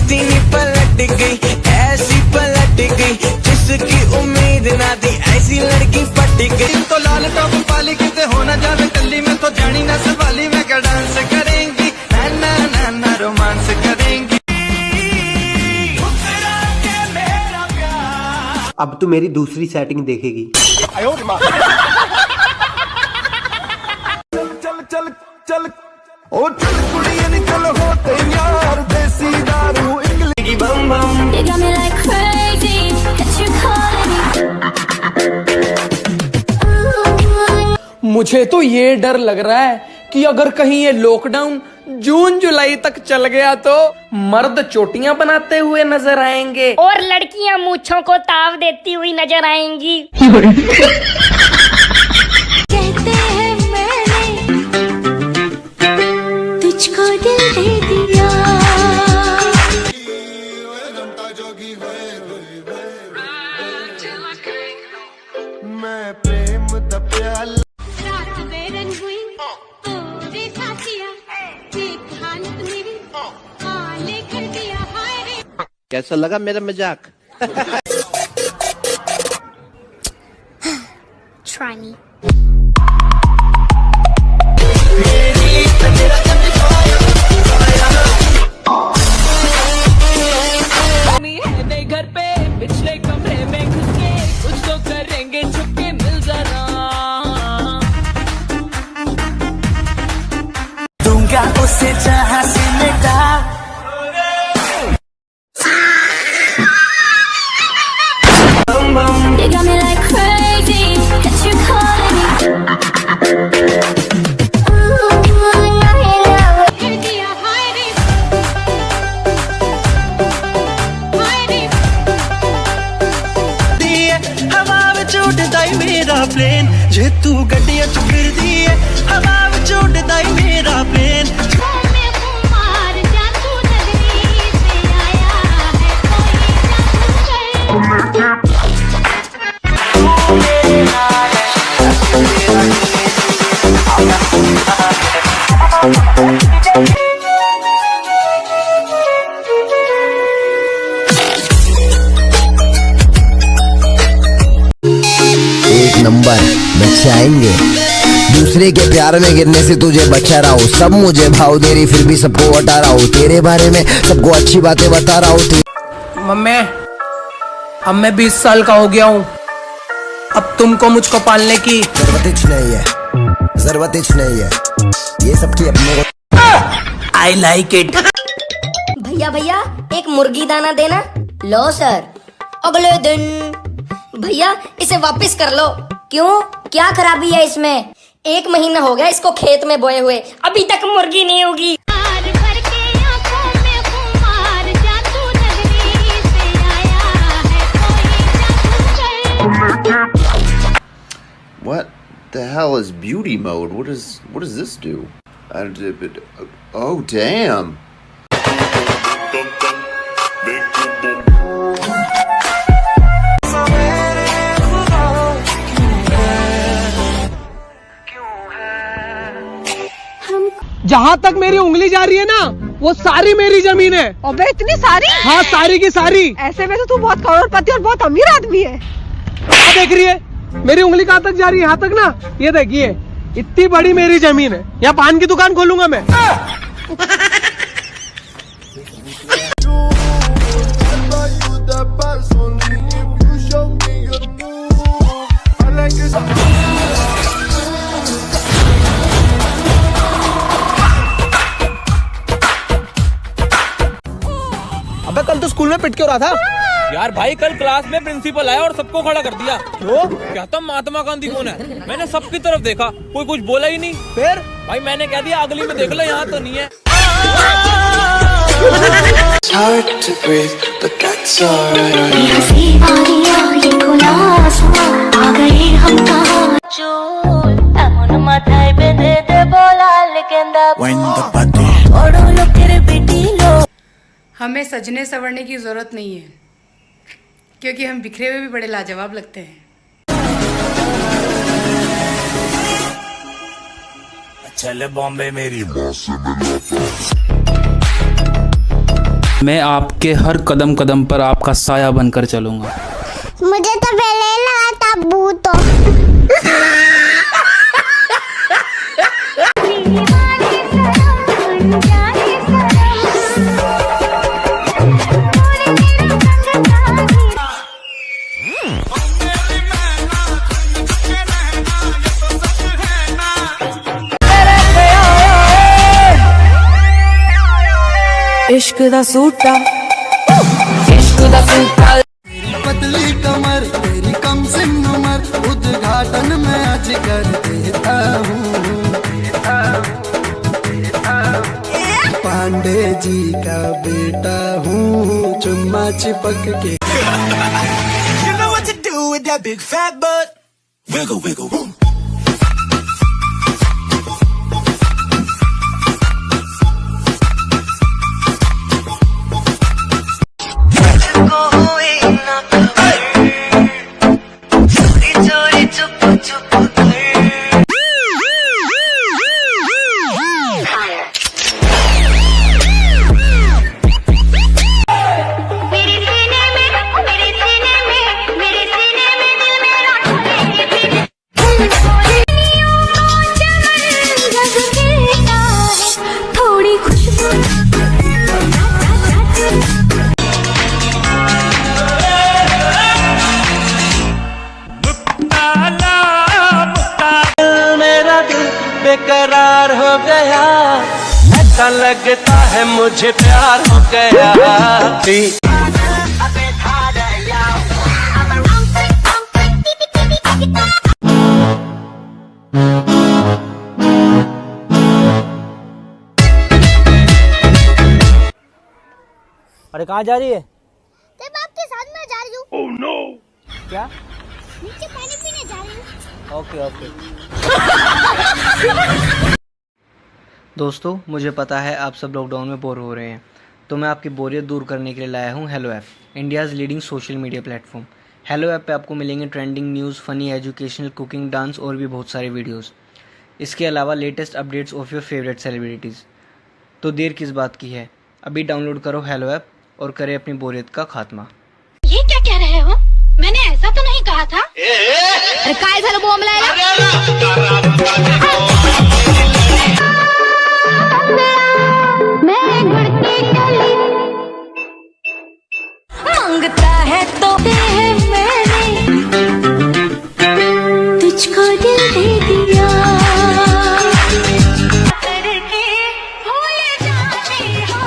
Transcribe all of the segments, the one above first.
किश्ती नी पलट गई, ऐसी पलट गई जिसकी उम्मीद ना थी, ऐसी लड़की पट गई। तो लाल टॉप वाली किसे होना जाने कल्ली में तो जानी ना सवाली में क्या डांस करेंगी, ना ना ना रोमांस करेंगी। अब तू मेरी दूसरी सेटिंग देखेगी। चल चल चल ओ चल कुड़िए नी चल होते यार, देसी दारू English bomb bomb. You got me like crazy, that you calling me. मुझे तो ये डर लग रहा है कि अगर कहीं ये लॉकडाउन जून जुलाई तक चल गया तो मर्द चोटियां बनाते हुए नजर आएंगे और लड़कियां मूंछों को ताव देती हुई नजर आएंगी। कहते हैं मैंने तुझको दिल दे दिया। मैं प्रेम दा प्याला रात बेरंग हुई तो देखा किया, देख हालत मेरी हाले कर दिया, हाय रे। कैसा लगा मेरा मजाक? Try me. घर पे पिछले कमरे में घुस के कुछ तो करेंगे, छुपके मिल जरा। दूंगा उसे जहां से मिटा, You got me like crazy, that you calling me. कर दिया हाय रे, हाय रे। हवा विच उड़दा ई मेरा प्लेन, जे तू गड्डियां च फिरदी है, हवा विच उड़दा ई मेरा प्लेन। मैं कुमार जादू नगरी से आया है, कोई जादू कर। एक नंबर बच्चे आएंगे, दूसरे के प्यार में गिरने से तुझे बचा रहा हूँ। सब मुझे भाव दे रही फिर भी सबको हटा रहा हूँ, तेरे बारे में सबको अच्छी बातें बता रहा हूँ। मम्मी, अब मैं 20 साल का हो गया हूँ, अब तुमको मुझको पालने की जरूरत नहीं है, जरूरत नहीं है, ये सबकी अपने को। I like it. भैया भैया एक मुर्गी दाना देना। लो सर। अगले दिन भैया इसे वापस कर लो। क्यों, क्या खराबी है इसमें? 1 महीना हो गया इसको खेत में बोए हुए, अभी तक मुर्गी नहीं होगी। प्यार भर के आंखों में खुमार, जादू नगरी से आया है, कोई जादू कर। What the hell is beauty mode? What does this do? Oh damn. जहाँ तक मेरी उंगली जा रही है ना, वो सारी मेरी जमीन है। अबे इतनी सारी? हाँ, सारी की सारी। ऐसे में तो तू बहुत करोड़पति और बहुत अमीर आदमी है। क्या देख रही है? मेरी उंगली कहाँ तक जा रही है? यहाँ तक ना। ये देखिए, इतनी बड़ी मेरी जमीन है, यहाँ पान की दुकान खोलूंगा मैं। अबे कल तो स्कूल में पिट क्यों रहा था? यार भाई कल क्लास में प्रिंसिपल आया और सबको खड़ा कर दिया। क्यों? कहता महात्मा गांधी कौन है? मैंने सबकी तरफ देखा, कोई कुछ बोला ही नहीं। फिर भाई मैंने कह दिया अगली में देख लो, यहाँ तो नहीं है। हमें सजने संवरने की जरूरत नहीं है, क्योंकि हम बिखरे हुए भी बड़े लाजवाब लगते हैं। चल बॉम्बे मेरी मैं आपके हर कदम कदम पर आपका साया बनकर चलूंगा। मुझे तो पहले ही लगा था भूत हो। इश्क दा सूटा, इश्क दा सूटा। पतली कमर तेरी कम सिम उमर, उद्घाटन में आज कर देता हूँ। पांडे जी का बेटा हूँ, चुम्मा चिपक के। You know what to do with that big fat butt. Wiggle, wiggle, boom. बेकरार हो गया, ऐसा लगता है मुझे प्यार हो गया। अरे कहाँ जा रही है? तब आपके साथ में जा रही हूँ। Oh no! क्या? नीचे पानी पीने जा रही हूँ। Okay okay. दोस्तों, मुझे पता है आप सब लॉकडाउन में बोर हो रहे हैं, तो मैं आपकी बोरियत दूर करने के लिए लाया हूँ hello app, India's leading social media platform. Hello app पे आपको मिलेंगे trending news, funny, educational, cooking, dance और भी बहुत सारे वीडियोस। इसके अलावा latest updates of your favourite celebrities. तो देर किस बात की है, अभी डाउनलोड करो हेलो ऐप और करें अपनी बोरियत का खात्मा। ये क्या कह रहे हो? मैंने ऐसा तो नहीं कहा था। अरे काय झालं बोंबलायला? मैं गुड़ती गली मांगता है तो दे मैंने तुझको दिल दे दिया। भूल जाती हो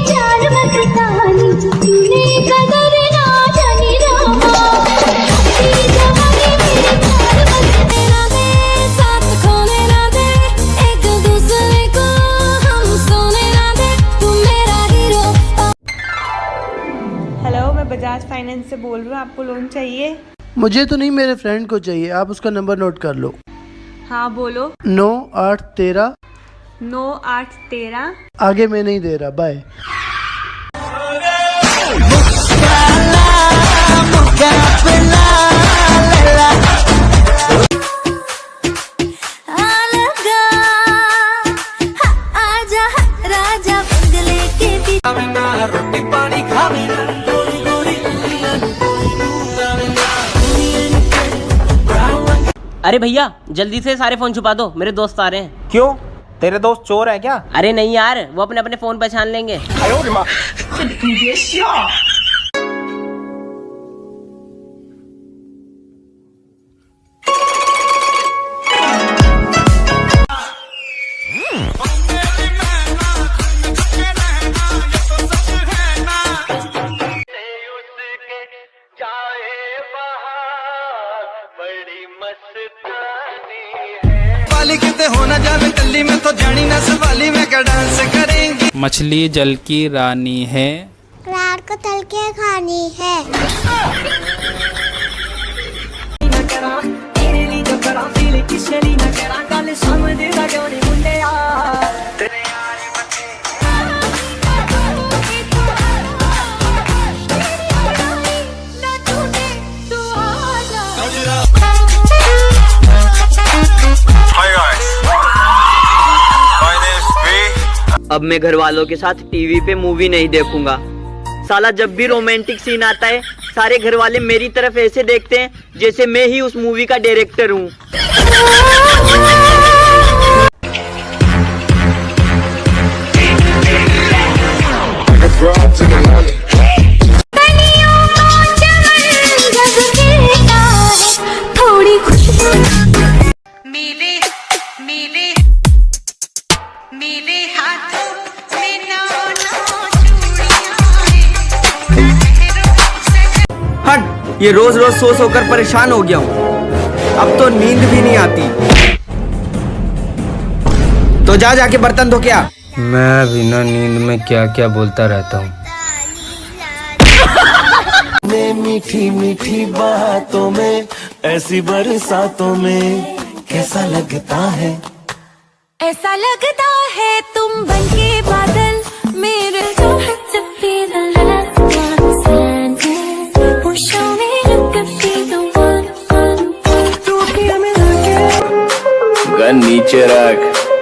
जान मस्तानी, तूने कदर ना जानी रामा। तेरी जवानी मेरे प्यार बस ना दे, साथ खोने ना दे, एक दूसरे को हम सोने ना दे, तू मेरा हीरो। हेलो, मैं बजाज फाइनेंस से बोल रही हूँ, आपको लोन चाहिए? मुझे तो नहीं, मेरे फ्रेंड को चाहिए। आप उसका नंबर नोट कर लो। हाँ बोलो। 9813। 9813। आगे मैं नहीं दे रहा, बाय। अरे भैया जल्दी से सारे फोन छुपा दो, मेरे दोस्त आ रहे हैं। क्यों, तेरे दोस्त चोर है क्या? अरे नहीं यार, वो अपने अपने फोन पहचान लेंगे। वाली किते होना जावे कल्ली में तो जानी ना सवाली में क्या डांस करेंगी। मछली जल की रानी है, रात को तल के खानी है। अब मैं घर वालों के साथ टीवी पे मूवी नहीं देखूंगा। साला जब भी रोमांटिक सीन आता है सारे घर वाले मेरी तरफ ऐसे देखते हैं जैसे मैं ही उस मूवी का डायरेक्टर हूँ। थोड़ी खुशबू मेरे मेरे मेरे हाथों में हट, ये रोज रोज सो सोकर परेशान हो गया हूँ। अब तो नींद भी नहीं आती। तो जा जाके बर्तन धो के आ। मैं बिना नींद में क्या क्या बोलता रहता हूँ। मीठी मीठी बातों में, ऐसी बरसातों में कैसा लगता है, ऐसा लगता है तुम बनके बादल मेरे जो है जब भी गन नीचे रख।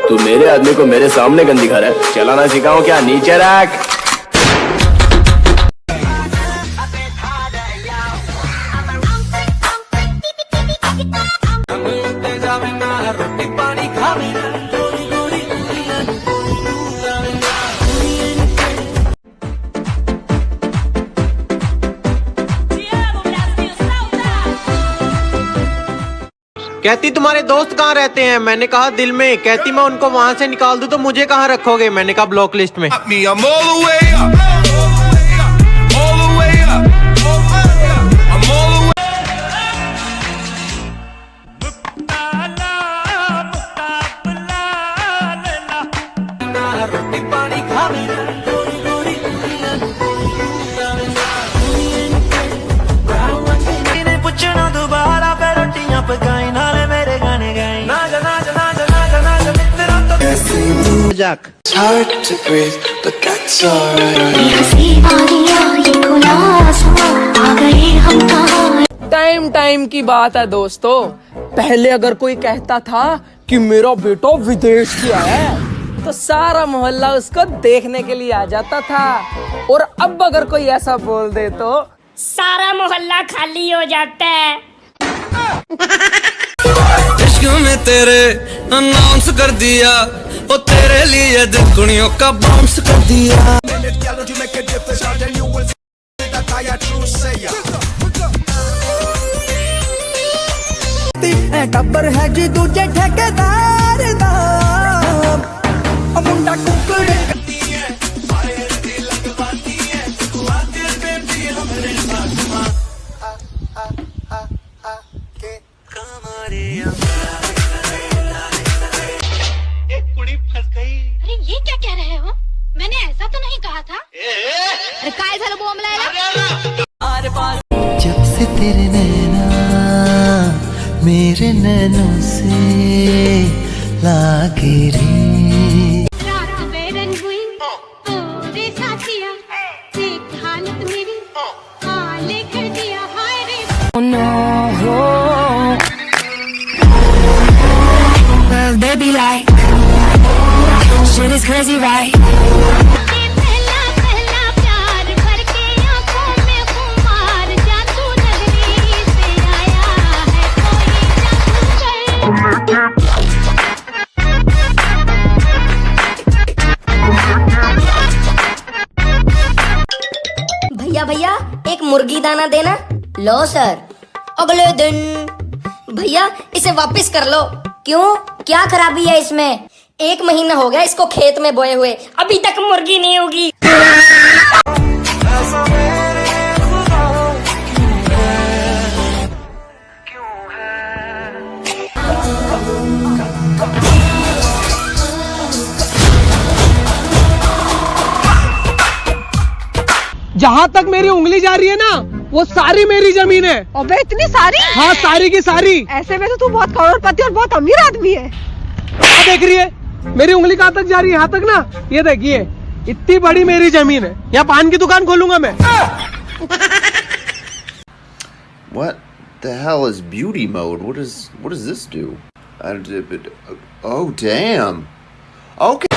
तू मेरे आदमी को मेरे सामने गन दिखा रहा है। चलाना सिखाऊं क्या? नीचे रख। कहती तुम्हारे दोस्त कहाँ रहते हैं? मैंने कहा दिल में। कहती मैं उनको वहां से निकाल दूं तो मुझे कहाँ रखोगे? मैंने कहा ब्लॉक लिस्ट में। टाइम टाइम की बात है दोस्तों। पहले अगर कोई कहता था कि मेरा बेटा विदेश से आया है तो सारा मोहल्ला उसको देखने के लिए आ जाता था, और अब अगर कोई ऐसा बोल दे तो सारा मोहल्ला खाली हो जाता है। इश्क में तेरे अनाउंस कर दिया, ओ तेरे लिए दुनिया का बाउंस कर दिया। टब्बर है जी दूजे ठेकेदार दा मुंडा कुकड़े अरे ये क्या कह रहे हो? मैंने ऐसा तो नहीं कहा था। अरे काय झालं बोंबलायला? जब से तेरे नैना मेरे नैनों से लागे रे, रात बेरन हुई तोरे साथिया, देख हालत मेरी हाले कर दिया हाय रे। Well, baby, like shit is crazy, right? पहला पहला प्यार भर के आंखों में खुमार, जादू नगरी से आया है कोई जादूगर। भैया भैया एक मुर्गी दाना देना। लो सर। अगले दिन भैया इसे वापस कर लो। क्यों, क्या खराबी है इसमें? 1 महीना हो गया इसको खेत में बोए हुए, अभी तक मुर्गी नहीं होगी। जहाँ तक मेरी उंगली जा रही है ना वो सारी मेरी जमीन है। अबे इतनी सारी? हाँ सारी की सारी। ऐसे में तो तू बहुत करोड़पति और बहुत अमीर आदमी है। क्या देख रही है? मेरी उंगली कहाँ तक जा रही है? यहाँ तक ना। ये देखिए इतनी बड़ी मेरी जमीन है, यहाँ पान की दुकान खोलूंगा मैं। What the hell is beauty mode? What does this do? Oh damn. Okay.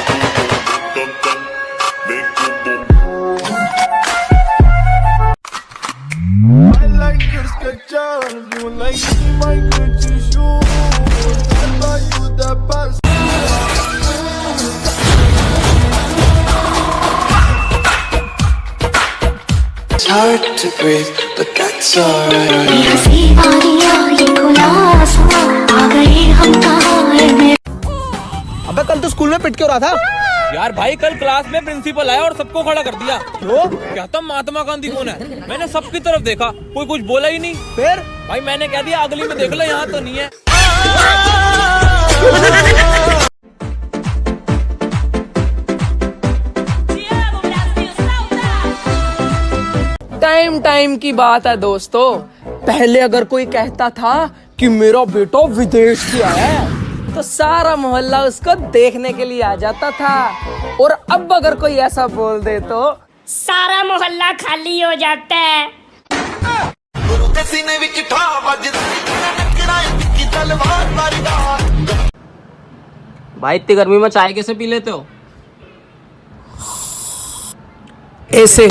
It's hard to breathe, but that's alright. अबे कल तो स्कूल में पिट क्यों रहा था? यार भाई कल क्लास में प्रिंसिपल आया और सबको खड़ा कर दिया। क्यों? कहता महात्मा गांधी कौन है? मैंने सबकी तरफ देखा, कोई कुछ बोला ही नहीं। फिर भाई मैंने कह दिया अगली में देख लो, यहाँ तो नहीं है। टाइम की बात है दोस्तों। पहले अगर कोई कहता था कि मेरा बेटा विदेश से आया है तो सारा मोहल्ला उसको देखने के लिए आ जाता था, और अब अगर कोई ऐसा बोल दे तो सारा मोहल्ला खाली हो जाता है। भाई इतनी गर्मी में चाय कैसे पी लेते हो? ऐसे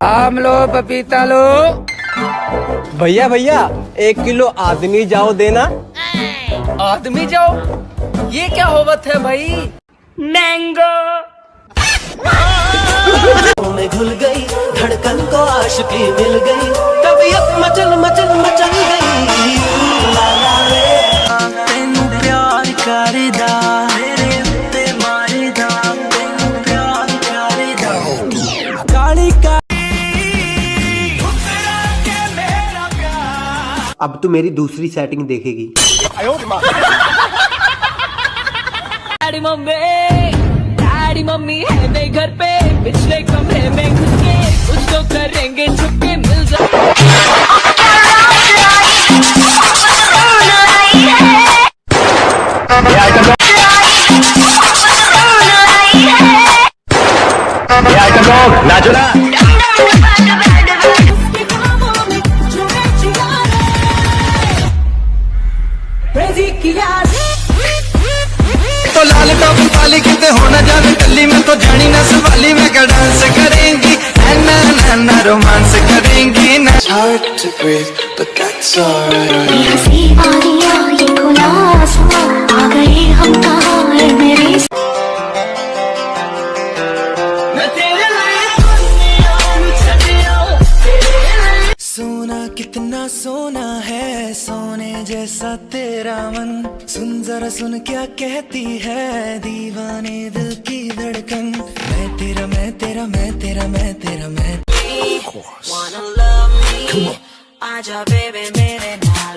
आम लो, पपीता लो। भैया भैया 1 किलो आदमी जाओ देना। आदमी जाओ, ये क्या होवत है भाई? मैंगो में घुल गई धड़कन को आशिकी मिल गई, तबीयत मचल मचल मचल गई। ला ला रे तेनू प्यार करदा, मेरे उत्ते मारदा, तेनू प्यार करदा। काली का अब तू मेरी दूसरी सेटिंग देखेगी। डैडी मम्मी है मेरे घर पे, पिछले कमरे में घुस के कुछ तो करेंगे, छुपके मिल नाचो ना। तो लाल टॉप वाली किते होना जाने गली में तो जानी ना सवाली में क्या डांस करेंगी, ना ना ना रोमांस करेंगी ना। It's hard to breathe, but that's alright. सोना कितना सोना है, सोने जैसा तेरा मन, सुन जरा सुन क्या कहती है दीवाने दिल की धड़कन। मैं तेरा मैं तेरा मैं तेरा मैं तेरा मैं। Wanna love me? आजा बेबे मेरे नाल